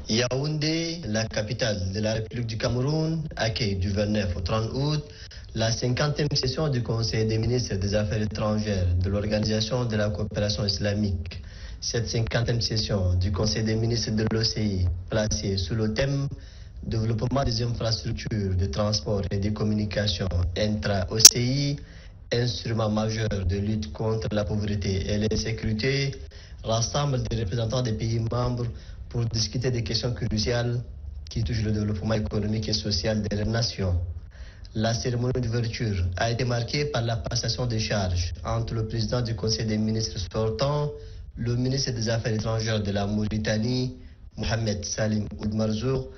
Yaoundé, la capitale de la République du Cameroun, accueille du 29 au 30 août la 50e session du Conseil des ministres des Affaires étrangères de l'Organisation de la coopération islamique. Cette 50e session du Conseil des ministres de l'OCI, placée sous le thème Développement des infrastructures de transport et de communication intra-OCI, instrument majeur de lutte contre la pauvreté et l'insécurité, rassemble des représentants des pays membres pour discuter des questions cruciales qui touchent le développement économique et social des nations. La cérémonie d'ouverture a été marquée par la passation des charges entre le président du Conseil des ministres sortant, le ministre des Affaires étrangères de la Mauritanie, Mohamed Salim Ould Marzouk,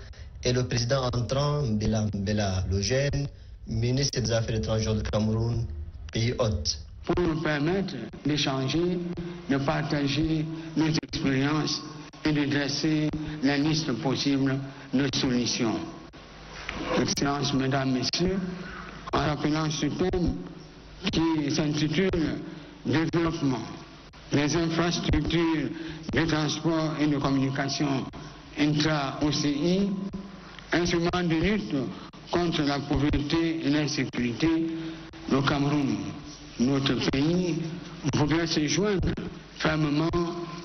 et le président entrant, Mbela Logène, ministre des Affaires étrangères du Cameroun, pays hôte. Pour nous permettre d'échanger, de partager nos expériences et de dresser la liste possible de solutions. Excellences, Mesdames, Messieurs, en rappelant ce thème qui s'intitule Développement des infrastructures de transport et de communication intra-OCI, instrument de lutte contre la pauvreté et l'insécurité, le Cameroun, notre pays, voudrait se joindre fermement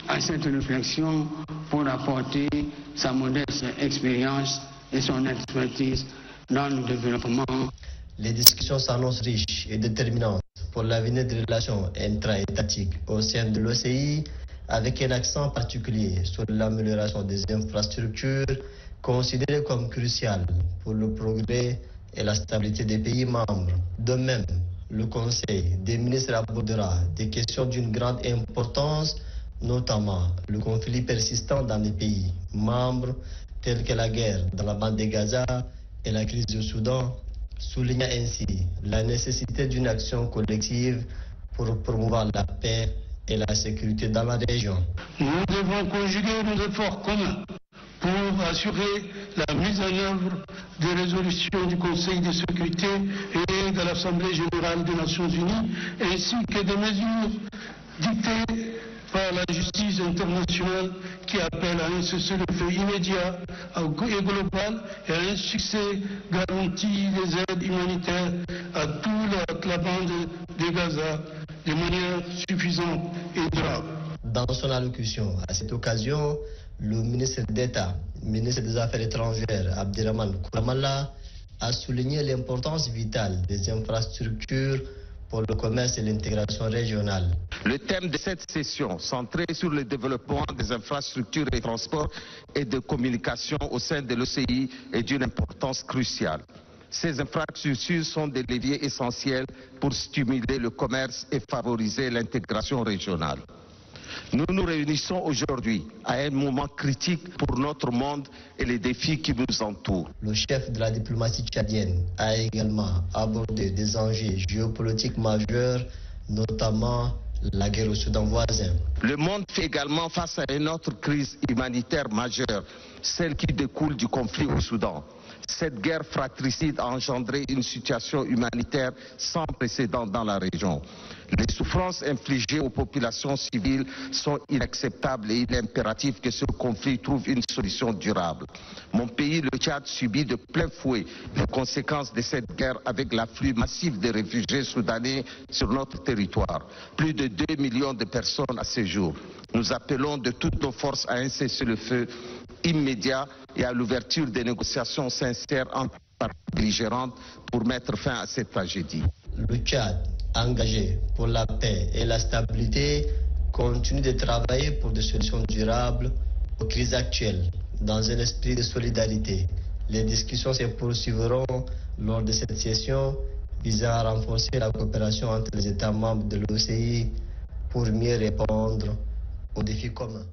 à cette réflexion pour apporter sa modeste expérience et son expertise dans le développement. Les discussions s'annoncent riches et déterminantes pour l'avenir des relations intra-étatiques au sein de l'OCI, avec un accent particulier sur l'amélioration des infrastructures considérées comme cruciales pour le progrès et la stabilité des pays membres. De même, le Conseil des ministres abordera des questions d'une grande importance, notamment le conflit persistant dans les pays membres, tels que la guerre dans la bande de Gaza et la crise du Soudan, soulignant ainsi la nécessité d'une action collective pour promouvoir la paix et la sécurité dans la région. Nous devons conjuguer nos efforts communs pour assurer la mise en œuvre des résolutions du Conseil de sécurité et de l'Assemblée générale des Nations unies, ainsi que des mesures dictées par la justice internationale qui appelle à un cessez-le-feu immédiat et global et à un succès garanti des aides humanitaires à toute la bande de Gaza de manière suffisante et durable. Dans son allocution à cette occasion, le ministre d'État, ministre des Affaires étrangères, Abdirahmane Kouramalla, a souligné l'importance vitale des infrastructures pour le commerce et l'intégration régionale. Le thème de cette session, centré sur le développement des infrastructures de transport et de communication au sein de l'OCI, est d'une importance cruciale. Ces infrastructures sont des leviers essentiels pour stimuler le commerce et favoriser l'intégration régionale. Nous nous réunissons aujourd'hui à un moment critique pour notre monde et les défis qui nous entourent. Le chef de la diplomatie tchadienne a également abordé des enjeux géopolitiques majeurs, notamment la guerre au Soudan voisin. Le monde fait également face à une autre crise humanitaire majeure, celle qui découle du conflit au Soudan. Cette guerre fratricide a engendré une situation humanitaire sans précédent dans la région. Les souffrances infligées aux populations civiles sont inacceptables et il est impératif que ce conflit trouve une solution durable. Mon pays, le Tchad, subit de plein fouet les conséquences de cette guerre avec l'afflux massif de réfugiés soudanais sur notre territoire. Plus de 2 millions de personnes à ce jour. Nous appelons de toutes nos forces à un cessez-le-feu immédiat et à l'ouverture des négociations sincères entre parties belligérantes pour mettre fin à cette tragédie. Le Tchad, engagé pour la paix et la stabilité, continue de travailler pour des solutions durables aux crises actuelles, dans un esprit de solidarité. Les discussions se poursuivront lors de cette session visant à renforcer la coopération entre les États membres de l'OCI pour mieux répondre aux défis communs.